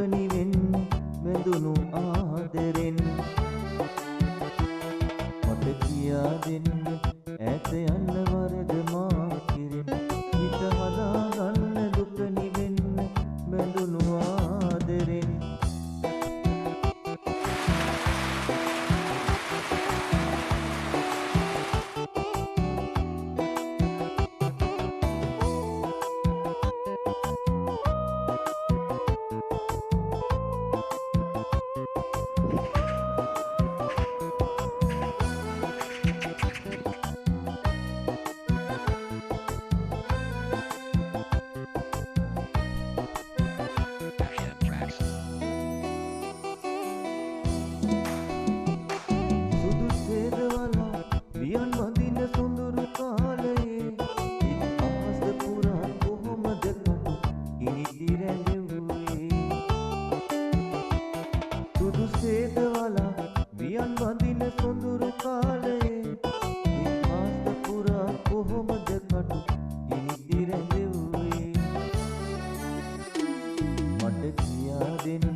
නිවෙන්නේ බැඳුණු ආදරෙන් මට කියා දෙන්න ඈත යන්න වරද මා කෙරෙන් හිත හදාගන්න දුක නිවෙන්න බැඳුණු ආදරෙන් වියන් වඳින සොඳුරු කාලයේ හිත අහස පුරා කොහොමද කටු කිනිදි රැඳෙව්වේ සුදු සේදවලා වියන් වඳින සොඳුරු කාලයේ හිත අහස පුරා කොහොමද කටු කිනිදි රැඳෙව්වේ මට කියා දෙන්න